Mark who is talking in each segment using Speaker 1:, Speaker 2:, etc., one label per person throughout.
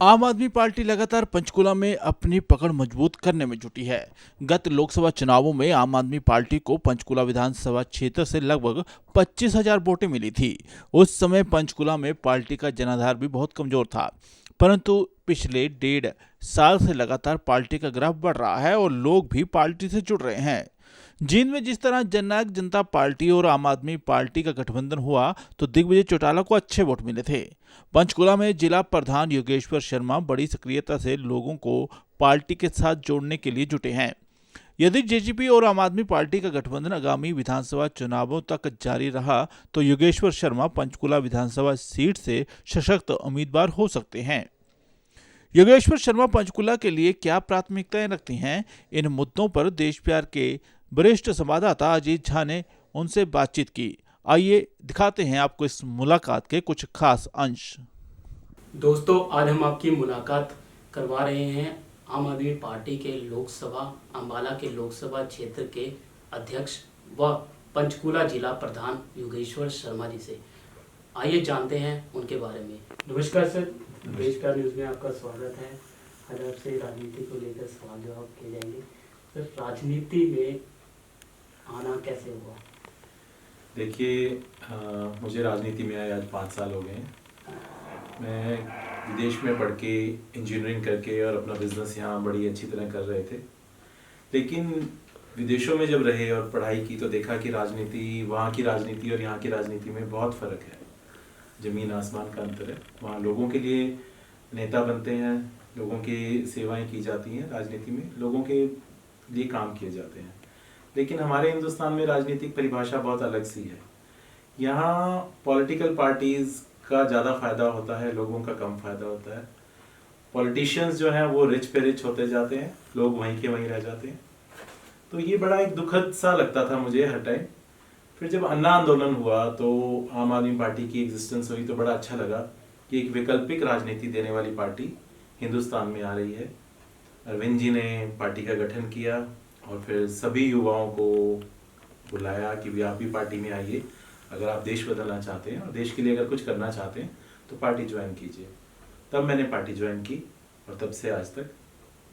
Speaker 1: आम आदमी पार्टी लगातार पंचकुला में अपनी पकड़ मजबूत करने में जुटी है। गत लोकसभा चुनावों में आम आदमी पार्टी को पंचकुला विधानसभा क्षेत्र से लगभग 25,000 वोटें मिली थी। उस समय पंचकुला में पार्टी का जनाधार भी बहुत कमजोर था, परंतु पिछले 1.5 साल से लगातार पार्टी का ग्राफ बढ़ रहा है और लोग भी पार्टी से जुड़ रहे हैं। जींद में जिस तरह जननायक जनता पार्टी और आम आदमी पार्टी का गठबंधन हुआ तो दिग्विजय चौटाला को अच्छे वोट मिले थे। पंचकुला में जिला प्रधान योगेश्वर शर्मा बड़ी सक्रियता से लोगों को पार्टी के साथ जोड़ने के लिए जुटे हैं। यदि जेजेपी और आम आदमी पार्टी का गठबंधन आगामी विधानसभा चुनावों तक जारी रहा तो योगेश्वर शर्मा पंचकुला विधानसभा सीट से सशक्त उम्मीदवार हो सकते हैं। योगेश्वर शर्मा पंचकुला के लिए क्या प्राथमिकताएं रखती हैं, इन मुद्दों पर देश प्यार के वरिष्ठ संवाददाता अजीत झा ने उनसे बातचीत की। आइए दिखाते हैं आपको इस मुलाकात के कुछ खास अंश।
Speaker 2: दोस्तों, आज हम आपकी मुलाकात करवा रहे हैं आम आदमी पार्टी के लोकसभा अम्बाला के लोकसभा क्षेत्र के अध्यक्ष व पंचकुला जिला प्रधान योगेश्वर शर्मा जी से। आइए जानते हैं उनके बारे में। नमस्कार सर, देश प्यार न्यूज़ में आपका स्वागत है। आज आपसे राजनीति को लेकर सवाल जवाब किए जाएंगे। सर, राजनीति में आना कैसे हुआ?
Speaker 3: देखिए, मुझे राजनीति में आए आज 5 साल हो गए हैं। मैं विदेश में पढ़ के इंजीनियरिंग करके और अपना बिजनेस यहाँ बड़ी अच्छी तरह कर रहे थे, लेकिन विदेशों में जब रहे और पढ़ाई की तो देखा कि राजनीति, वहाँ की राजनीति और यहाँ की राजनीति में बहुत फ़र्क है। ज़मीन आसमान का अंतर है। वहाँ लोगों के लिए नेता बनते हैं, लोगों की सेवाएं की जाती हैं, राजनीति में लोगों के लिए काम किए जाते हैं। लेकिन हमारे हिंदुस्तान में राजनीतिक परिभाषा बहुत अलग सी है। यहाँ पॉलिटिकल पार्टीज़ का ज़्यादा फायदा होता है, लोगों का कम फायदा होता है। पॉलिटिशियंस जो हैं वो रिच पे रिच होते जाते हैं, लोग वहीं के वहीं रह जाते हैं। तो ये बड़ा एक दुखद सा लगता था मुझे हर टाइम। फिर जब अन्ना आंदोलन हुआ तो आम आदमी पार्टी की एग्जिस्टेंस हुई तो बड़ा अच्छा लगा कि एक वैकल्पिक राजनीति देने वाली पार्टी हिंदुस्तान में आ रही है। अरविंद जी ने पार्टी का गठन किया और फिर सभी युवाओं को बुलाया कि भी आप भी पार्टी में आइए, अगर आप देश बदलना चाहते हैं और देश के लिए अगर कुछ करना चाहते हैं तो पार्टी ज्वाइन कीजिए। तब मैंने पार्टी ज्वाइन की और तब से आज तक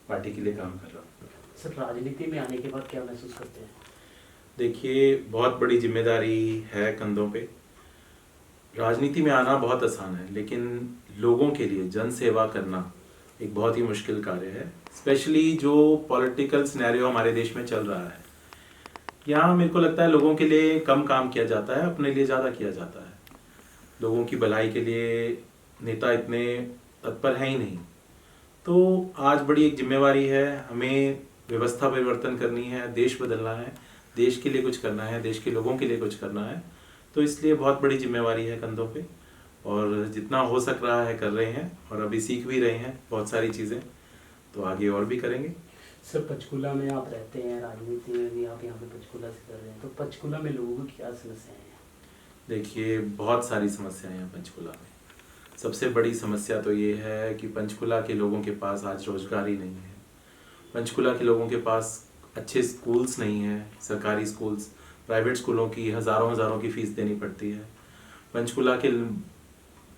Speaker 3: पार्टी के लिए काम कर रहा हूँ।
Speaker 2: सर, राजनीति में आने के बाद क्या महसूस करते हैं?
Speaker 3: देखिए, बहुत बड़ी जिम्मेदारी है कंधों पे। राजनीति में आना बहुत आसान है, लेकिन लोगों के लिए जन सेवा करना एक बहुत ही मुश्किल कार्य है। स्पेशली जो पॉलिटिकल सिनेरियो हमारे देश में चल रहा है, यहाँ मेरे को लगता है लोगों के लिए कम काम किया जाता है, अपने लिए ज़्यादा किया जाता है। लोगों की भलाई के लिए नेता इतने तत्पर हैं ही नहीं। तो आज बड़ी एक जिम्मेवारी है, हमें व्यवस्था परिवर्तन करनी है, देश बदलना है, देश के लिए कुछ करना है, देश के लोगों के लिए कुछ करना है। तो इसलिए बहुत बड़ी जिम्मेवारी है कंधों पे और जितना हो सक रहा है कर रहे हैं और अभी सीख भी रहे हैं बहुत सारी चीज़ें, तो आगे और भी करेंगे।
Speaker 2: सर, पंचकुला में आप रहते हैं, राजनीति में भी आप यहाँ पे पंचकुला से कर रहे हैं, तो पंचकुला में लोगों की क्या समस्याएं हैं?
Speaker 3: देखिए, बहुत सारी समस्याएं हैं पंचकुला में। सबसे बड़ी समस्या तो ये है कि पंचकुला के लोगों के पास आज रोजगार ही नहीं है। पंचकुला के लोगों के पास अच्छे स्कूल्स नहीं हैं, सरकारी स्कूल्स, प्राइवेट स्कूलों की हज़ारों की फ़ीस देनी पड़ती है। पंचकुला के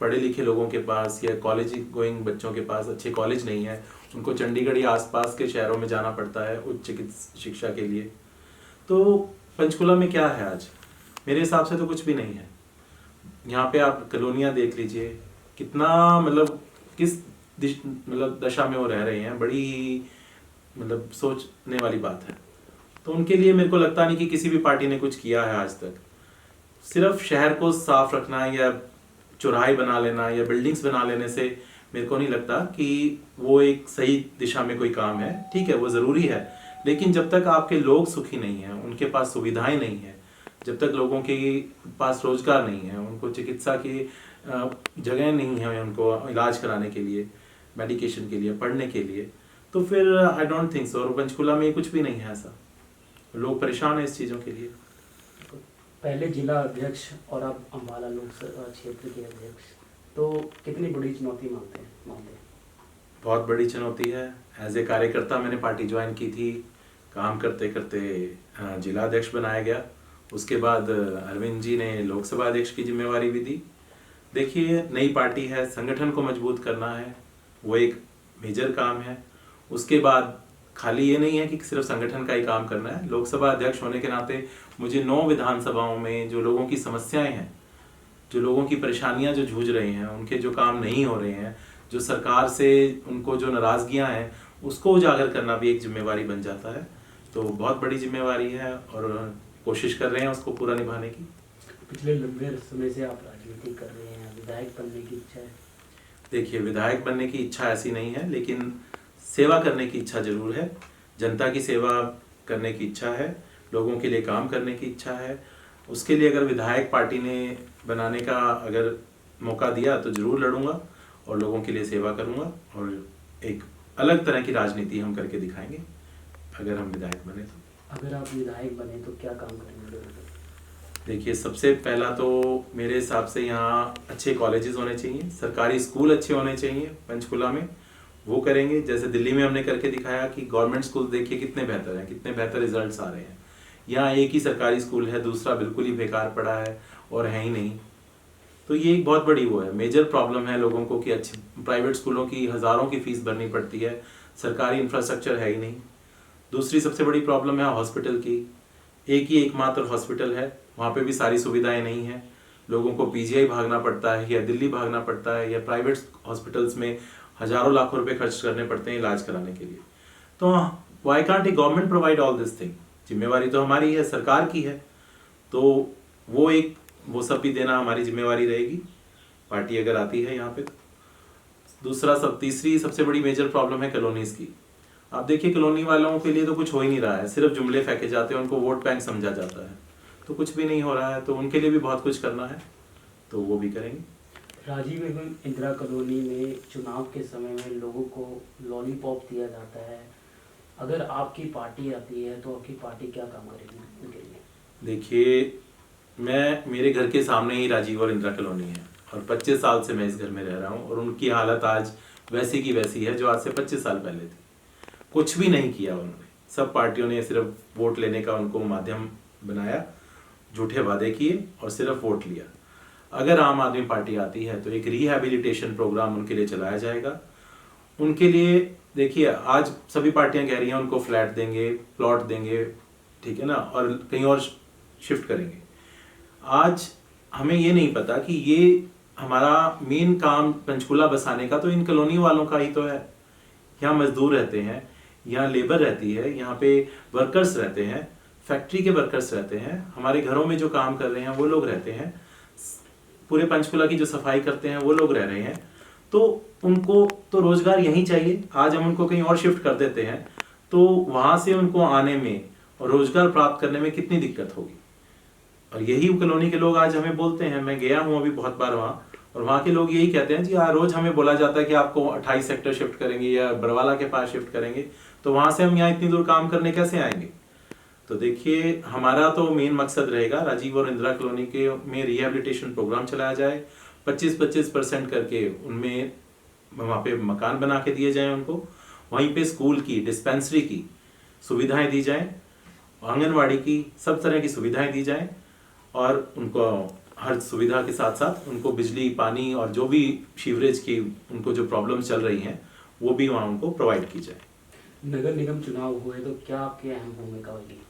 Speaker 3: पढ़े लिखे लोगों के पास या कॉलेज गोइंग बच्चों के पास अच्छे कॉलेज नहीं है, उनको चंडीगढ़ या आसपास के शहरों में जाना पड़ता है उच्च चिकित्सा शिक्षा के लिए। तो पंचकुला में क्या है आज? मेरे हिसाब से तो कुछ भी नहीं है। यहाँ पे आप कॉलोनियाँ देख लीजिए, कितना मतलब किस दशा में वो रह रहे हैं, बड़ी मतलब सोचने वाली बात है। तो उनके लिए मेरे को लगता नहीं कि किसी भी पार्टी ने कुछ किया है आज तक। सिर्फ शहर को साफ रखना या चौराहे बना लेना या बिल्डिंग्स बना लेने से मेरे को नहीं लगता कि वो एक सही दिशा में कोई काम है। ठीक है, वो ज़रूरी है, लेकिन जब तक आपके लोग सुखी नहीं हैं, उनके पास सुविधाएं नहीं हैं, जब तक लोगों के पास रोजगार नहीं है, उनको चिकित्सा की जगह नहीं है, उनको इलाज कराने के लिए, मेडिकेशन के लिए, पढ़ने के लिए, तो फिर आई डोंट थिंक सो। और पंचकुला में कुछ भी नहीं है ऐसा। लोग परेशान हैं इस चीज़ों के लिए।
Speaker 2: पहले जिला अध्यक्ष और अब अम्बाला लोकसभा क्षेत्र के अध्यक्ष, तो कितनी बड़ी चुनौती मानते हैं?
Speaker 3: बहुत बड़ी चुनौती है। एज ए कार्यकर्ता मैंने पार्टी ज्वाइन की थी, काम करते करते जिला अध्यक्ष बनाया गया। उसके बाद अरविंद जी ने लोकसभा अध्यक्ष की जिम्मेवारी भी दी। देखिए, नई पार्टी है, संगठन को मजबूत करना है, वो एक मेजर काम है। उसके बाद खाली ये नहीं है कि सिर्फ संगठन का ही काम करना है। लोकसभा अध्यक्ष होने के नाते मुझे 9 विधानसभाओं में जो लोगों की समस्याएं हैं, जो लोगों की परेशानियां जो जूझ रहे हैं, उनके जो काम नहीं हो रहे हैं, जो सरकार से उनको जो नाराजगियां हैं, उसको उजागर करना भी एक जिम्मेवारी बन जाता है। तो बहुत बड़ी जिम्मेवारी है और कोशिश कर रहे हैं उसको पूरा निभाने की।
Speaker 2: पिछले लंबे समय से आप राजनीति कर रहे हैं, विधायक बनने की इच्छा है?
Speaker 3: देखिए, विधायक बनने की इच्छा ऐसी नहीं है, लेकिन सेवा करने की इच्छा जरूर है। जनता की सेवा करने की इच्छा है, लोगों के लिए काम करने की इच्छा है। उसके लिए अगर विधायक पार्टी ने बनाने का अगर मौका दिया तो जरूर लड़ूंगा और लोगों के लिए सेवा करूंगा और एक अलग तरह की राजनीति हम करके दिखाएंगे अगर हम विधायक बने तो।
Speaker 2: अगर आप विधायक बने तो क्या काम करेंगे लोगों को?
Speaker 3: देखिए, सबसे पहला तो मेरे हिसाब से यहाँ अच्छे कॉलेजेस होने चाहिए, सरकारी स्कूल अच्छे होने चाहिए पंचकुला में, वो करेंगे। जैसे दिल्ली में हमने करके दिखाया कि गवर्नमेंट स्कूल देखिए कितने बेहतर हैं, कितने बेहतर रिजल्ट्स आ रहे हैं। यहाँ एक ही सरकारी स्कूल है, दूसरा बिल्कुल ही बेकार पड़ा है और है ही नहीं। तो ये एक बहुत बड़ी वो है, मेजर प्रॉब्लम है लोगों को कि अच्छे प्राइवेट स्कूलों की हज़ारों की फीस भरनी पड़ती है, सरकारी इंफ्रास्ट्रक्चर है ही नहीं। दूसरी सबसे बड़ी प्रॉब्लम है हॉस्पिटल की। एक ही एकमात्र हॉस्पिटल है, वहाँ पे भी सारी सुविधाएं नहीं हैं। लोगों को पीजीआई भागना पड़ता है या दिल्ली भागना पड़ता है या प्राइवेट हॉस्पिटल्स में हजारों लाखों रुपए खर्च करने पड़ते हैं इलाज कराने के लिए। तो why can't A government provide all this thing? जिम्मेवारी तो हमारी है, सरकार की है, तो वो सब भी देना हमारी जिम्मेवारी रहेगी पार्टी अगर आती है यहाँ पे। तीसरी सबसे बड़ी मेजर प्रॉब्लम है कॉलोनीज की। आप देखिए, कॉलोनी वालों के लिए तो कुछ हो ही नहीं रहा है, सिर्फ जुमले फेंके जाते हैं, उनको वोट बैंक समझा जाता है, तो कुछ भी नहीं हो रहा है। तो उनके लिए भी बहुत कुछ करना है, तो वो भी करेंगे।
Speaker 2: राजीव एवं इंदिरा कॉलोनी में चुनाव के समय में लोगों को लॉलीपॉप दिया जाता है। अगर आपकी पार्टी आती है तो आपकी पार्टी क्या काम करेगी उनके लिए?
Speaker 3: देखिए, मेरे घर के सामने ही राजीव और इंदिरा कॉलोनी है और 25 साल से मैं इस घर में रह रहा हूँ और उनकी हालत आज वैसी की वैसी है जो आज से 25 साल पहले थी। कुछ भी नहीं किया उन्होंने, सब पार्टियों ने सिर्फ वोट लेने का उनको माध्यम बनाया, झूठे वादे किए और सिर्फ वोट लिया। अगर आम आदमी पार्टी आती है तो एक रिहैबिलिटेशन प्रोग्राम उनके लिए चलाया जाएगा। उनके लिए देखिए, आज सभी पार्टियां कह रही हैं उनको फ्लैट देंगे, प्लॉट देंगे, ठीक है ना, और कहीं और शिफ्ट करेंगे। आज हमें ये नहीं पता कि ये हमारा मेन काम पंचकुला बसाने का तो इन कॉलोनी वालों का ही तो है। यहाँ मजदूर रहते हैं, यहाँ लेबर रहती है, यहाँ पे वर्कर्स रहते हैं, फैक्ट्री के वर्कर्स रहते हैं, हमारे घरों में जो काम कर रहे हैं वो लोग रहते हैं, पूरे पंचकुला की जो सफाई करते हैं वो लोग रह रहे हैं। तो उनको तो रोजगार यहीं चाहिए। आज हम उनको कहीं और शिफ्ट कर देते हैं तो वहां से उनको आने में और रोजगार प्राप्त करने में कितनी दिक्कत होगी। और यही कॉलोनी के लोग आज हमें बोलते हैं, मैं गया हूं अभी बहुत बार वहां, और वहां के लोग यही कहते हैं जी, रोज हमें बोला जाता है कि आपको 28 सेक्टर शिफ्ट करेंगे या बरवाला के पास शिफ्ट करेंगे, तो वहां से हम यहाँ इतनी दूर काम करने कैसे आएंगे। तो देखिए, हमारा तो मेन मकसद रहेगा राजीव और इंदिरा कॉलोनी के में रिहैबिलिटेशन प्रोग्राम चलाया जाए, 25-25% करके उनमें वहाँ पे मकान बना के दिए जाएं उनको, वहीं पे स्कूल की, डिस्पेंसरी की सुविधाएं दी जाएं, आंगनवाड़ी की, सब तरह की सुविधाएं दी जाएं और उनको हर सुविधा के साथ साथ उनको बिजली, पानी और जो भी सीवरेज की उनको जो प्रॉब्लम चल रही हैं वो भी वहाँ उनको प्रोवाइड की जाए।
Speaker 2: नगर निगम चुनाव हुए तो क्या आपकी अहम भूमिका होगी?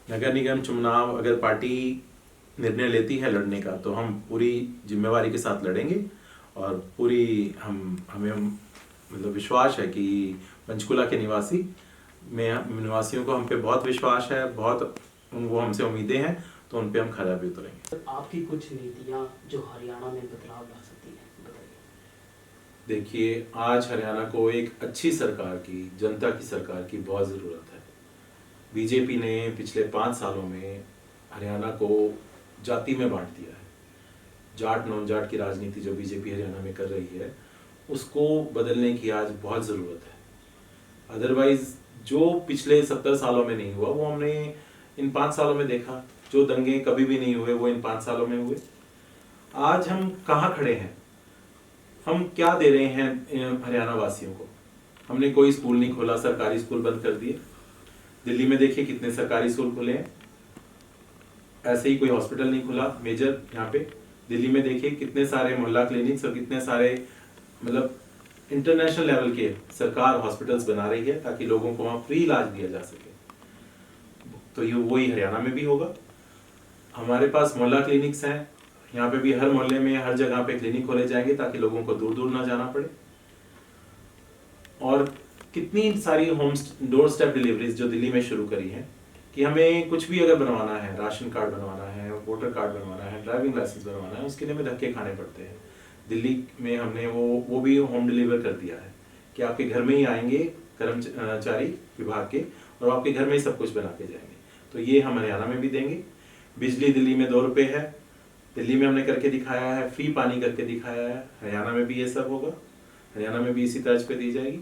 Speaker 3: नगर निगम चुनाव अगर पार्टी निर्णय लेती है लड़ने का तो हम पूरी जिम्मेवारी के साथ लड़ेंगे और पूरी हमें मतलब विश्वास है कि पंचकुला के निवासियों को हम पे बहुत विश्वास है, बहुत वो हमसे उम्मीदें हैं, तो उन पे हम खरा भी उतरेंगे।
Speaker 2: आपकी कुछ नीतियाँ जो हरियाणा में बदलाव ला सकती हैं, बताइए।
Speaker 3: देखिए, आज हरियाणा को एक अच्छी सरकार की, जनता की सरकार की बहुत ज़रूरत है। बीजेपी ने पिछले 5 सालों में हरियाणा को जाति में बांट दिया है। जाट नॉन जाट की राजनीति जो बीजेपी हरियाणा में कर रही है उसको बदलने की आज बहुत ज़रूरत है। अदरवाइज जो पिछले 70 सालों में नहीं हुआ वो हमने इन 5 सालों में देखा। जो दंगे कभी भी नहीं हुए वो इन 5 सालों में हुए। आज हम कहाँ खड़े हैं, हम क्या दे रहे हैं हरियाणा वासियों को? हमने कोई स्कूल नहीं खोला, सरकारी स्कूल बंद कर दिए। दिल्ली में देखिए कितने सरकारी स्कूल खुले हैं, ऐसे ही कोई हॉस्पिटल नहीं खुला मेजर यहाँ पे। दिल्ली में देखिए कितने सारे मोहल्ला क्लिनिक्स और कितने सारे मतलब इंटरनेशनल लेवल के सरकार हॉस्पिटल्स बना रही है ताकि लोगों को वहाँ फ्री इलाज दिया जा सके। तो ये वही हरियाणा में भी होगा। हमारे पास मोहल्ला क्लिनिक्स हैं, यहाँ पे भी हर मोहल्ले में हर जगह पे क्लिनिक खोले जाएंगे ताकि लोगों को दूर दूर ना जाना पड़े। और कितनी सारी होम डोर स्टेप डिलीवरीज जो दिल्ली में शुरू करी हैं कि हमें कुछ भी अगर बनवाना है, राशन कार्ड बनवाना है, वोटर कार्ड बनवाना है, ड्राइविंग लाइसेंस बनवाना है, उसके लिए हमें धक्के खाने पड़ते हैं। दिल्ली में हमने वो भी होम डिलीवर कर दिया है कि आपके घर में ही आएंगे कर्मचारी विभाग के और आपके घर में ही सब कुछ बना के जाएंगे। तो ये हम हरियाणा में भी देंगे। बिजली दिल्ली में 2 रुपये है, दिल्ली में हमने करके दिखाया है, फ्री पानी करके दिखाया है। हरियाणा में भी ये सब होगा, हरियाणा में भी इसी तर्ज पे दी जाएगी।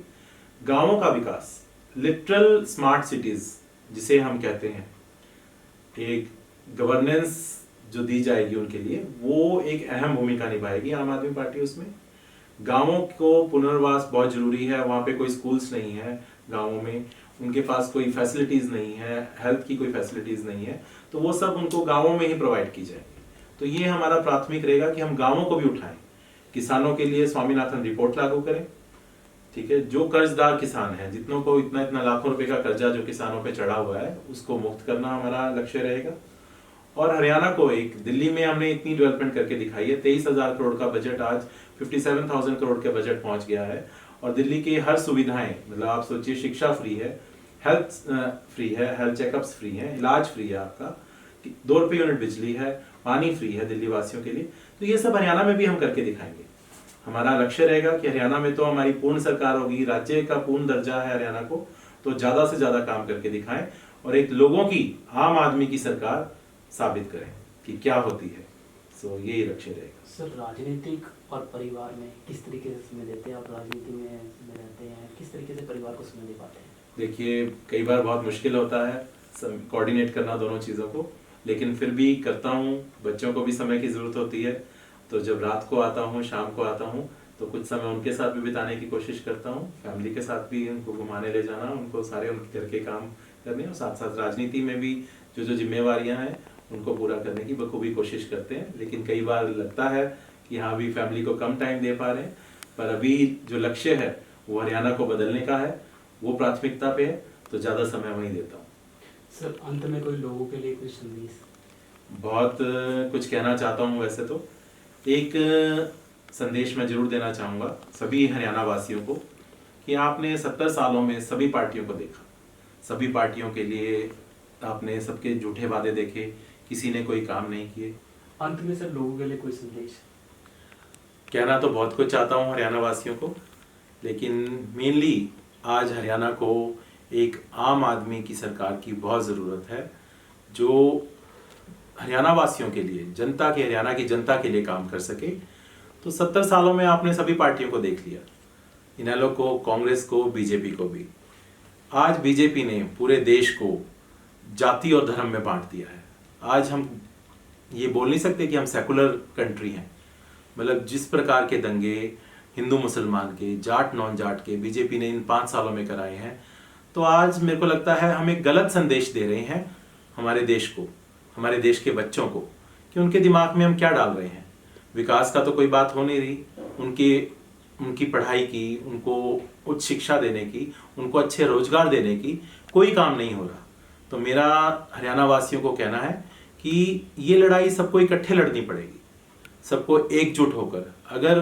Speaker 3: गांवों का विकास, लिटरल स्मार्ट सिटीज जिसे हम कहते हैं, एक गवर्नेंस जो दी जाएगी उनके लिए, वो एक अहम भूमिका निभाएगी आम आदमी पार्टी उसमें। गांवों को पुनर्वास बहुत जरूरी है, वहाँ पे कोई स्कूल्स नहीं है गांवों में, उनके पास कोई फैसिलिटीज नहीं है, हेल्थ की कोई फैसिलिटीज नहीं है, तो वो सब उनको गांवों में ही प्रोवाइड की जाएगी। तो ये हमारा प्राथमिक रहेगा कि हम गांवों को भी उठाएं। किसानों के लिए स्वामीनाथन रिपोर्ट लागू करें, ठीक है। जो कर्जदार किसान हैं, जितनों को इतना लाखों रुपए का कर्जा जो किसानों पे चढ़ा हुआ है, उसको मुक्त करना हमारा लक्ष्य रहेगा। और हरियाणा को एक, दिल्ली में हमने इतनी डेवलपमेंट करके दिखाई है, 23,000 करोड़ का बजट आज 57,000 करोड़ के बजट पहुंच गया है। और दिल्ली की हर सुविधाएं, मतलब आप सोचिए, शिक्षा फ्री है, हेल्थ फ्री है, हेल्थ चेकअप्स फ्री है, इलाज फ्री है आपका, 2 रुपये यूनिट बिजली है, पानी फ्री है दिल्ली वासियों के लिए। तो ये सब हरियाणा में भी हम करके दिखाएंगे। हमारा लक्ष्य रहेगा कि हरियाणा में तो हमारी पूर्ण सरकार होगी, राज्य का पूर्ण दर्जा है हरियाणा को, तो ज्यादा से ज्यादा काम करके दिखाएं और एक लोगों की, आम आदमी की सरकार साबित करें कि क्या होती है। सो यही लक्ष्य रहेगा।
Speaker 2: सर, राजनीतिक और परिवार में किस तरीके से समय देते हैं आप? राजनीति में रहते हैं, किस तरीके से परिवार को समय दे पाते हैं?
Speaker 3: देखिए, कई बार बहुत मुश्किल होता है कोऑर्डिनेट करना दोनों चीज़ों को, लेकिन फिर भी करता हूँ। बच्चों को भी समय की ज़रूरत होती है, तो जब रात को आता हूँ, शाम को आता हूँ, तो कुछ समय उनके साथ भी बिताने की कोशिश करता हूँ। फैमिली के साथ भी उनको घुमाने ले जाना, उनको सारे उनके घर के काम करने, और साथ साथ राजनीति में भी जो जिम्मेवारियाँ हैं उनको पूरा करने की बखूबी कोशिश करते हैं। लेकिन कई बार लगता है कि हाँ भी फैमिली को कम टाइम दे पा रहे हैं, पर अभी जो लक्ष्य है वो हरियाणा को बदलने का है, वो प्राथमिकता पे है, तो ज़्यादा समय वहीं देता हूँ।
Speaker 2: सर, अंत में कोई लोगों के लिए कुछ संदेश?
Speaker 3: बहुत कुछ कहना चाहता हूँ। वैसे तो एक संदेश मैं जरूर देना चाहूँगा सभी हरियाणा वासियों को कि आपने 70 सालों में सभी पार्टियों को देखा, सभी पार्टियों के लिए आपने सबके झूठे वादे देखे, किसी ने कोई काम नहीं किए।
Speaker 2: अंत में सर, लोगों के लिए कोई संदेश?
Speaker 3: कहना तो बहुत कुछ चाहता हूँ हरियाणा वासियों को, लेकिन मेनली आज हरियाणा को एक आम आदमी की सरकार की बहुत ज़रूरत है, जो हरियाणा वासियों के लिए, जनता के, हरियाणा की जनता के लिए काम कर सके। तो 70 सालों में आपने सभी पार्टियों को देख लिया, इनेलो को, कांग्रेस को, बीजेपी को भी। आज बीजेपी ने पूरे देश को जाति और धर्म में बांट दिया है। आज हम ये बोल नहीं सकते कि हम सेकुलर कंट्री हैं। मतलब जिस प्रकार के दंगे हिंदू मुसलमान के, जाट नॉन जाट के बीजेपी ने इन 5 सालों में कराए हैं, तो आज मेरे को लगता है हम एक गलत संदेश दे रहे हैं हमारे देश को, हमारे देश के बच्चों को, कि उनके दिमाग में हम क्या डाल रहे हैं। विकास का तो कोई बात हो नहीं रही, उनकी पढ़ाई की, उनको उच्च शिक्षा देने की, उनको अच्छे रोजगार देने की कोई काम नहीं हो रहा। तो मेरा हरियाणा वासियों को कहना है कि ये लड़ाई सबको इकट्ठे लड़नी पड़ेगी, सबको एकजुट होकर। अगर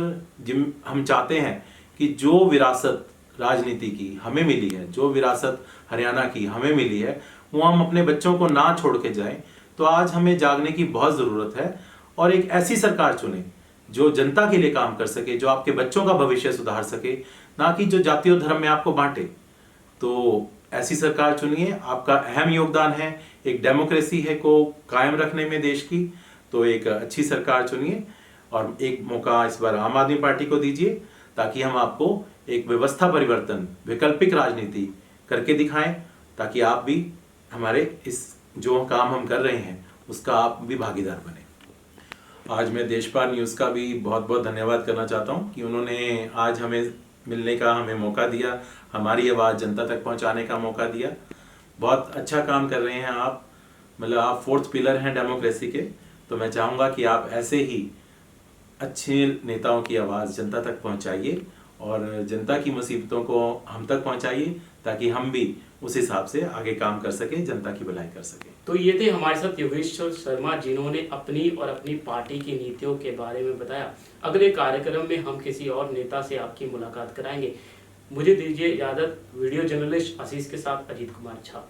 Speaker 3: हम चाहते हैं कि जो विरासत राजनीति की हमें मिली है, जो विरासत हरियाणा की हमें मिली है, वो हम अपने बच्चों को ना छोड़ के जाएं, तो आज हमें जागने की बहुत ज़रूरत है और एक ऐसी सरकार चुनें जो जनता के लिए काम कर सके, जो आपके बच्चों का भविष्य सुधार सके, ना कि जो जाति और धर्म में आपको बांटे। तो ऐसी सरकार चुनिए, आपका अहम योगदान है एक डेमोक्रेसी है को कायम रखने में देश की। तो एक अच्छी सरकार चुनिए और एक मौका इस बार आम आदमी पार्टी को दीजिए, ताकि हम आपको एक व्यवस्था परिवर्तन, वैकल्पिक राजनीति करके दिखाएं, ताकि आप भी हमारे इस जो काम हम कर रहे हैं उसका आप भी भागीदार बने। आज मैं देशपाल न्यूज़ का भी बहुत बहुत धन्यवाद करना चाहता हूं कि उन्होंने आज हमें मिलने का हमें मौका दिया, हमारी आवाज़ जनता तक पहुंचाने का मौका दिया। बहुत अच्छा काम कर रहे हैं आप, मतलब आप 4th पिलर हैं डेमोक्रेसी के। तो मैं चाहूँगा कि आप ऐसे ही अच्छे नेताओं की आवाज़ जनता तक पहुंचाइए और जनता की मुसीबतों को हम तक पहुंचाइए ताकि हम भी उस हिसाब से आगे काम कर सकें, जनता की भलाई कर सकें।
Speaker 2: तो ये थे हमारे साथ योगेश्वर शर्मा, जिन्होंने अपनी और अपनी पार्टी की नीतियों के बारे में बताया। अगले कार्यक्रम में हम किसी और नेता से आपकी मुलाकात कराएंगे। मुझे दीजिए इजाजत। वीडियो जर्नलिस्ट आशीष के साथ अजीत कुमार झा।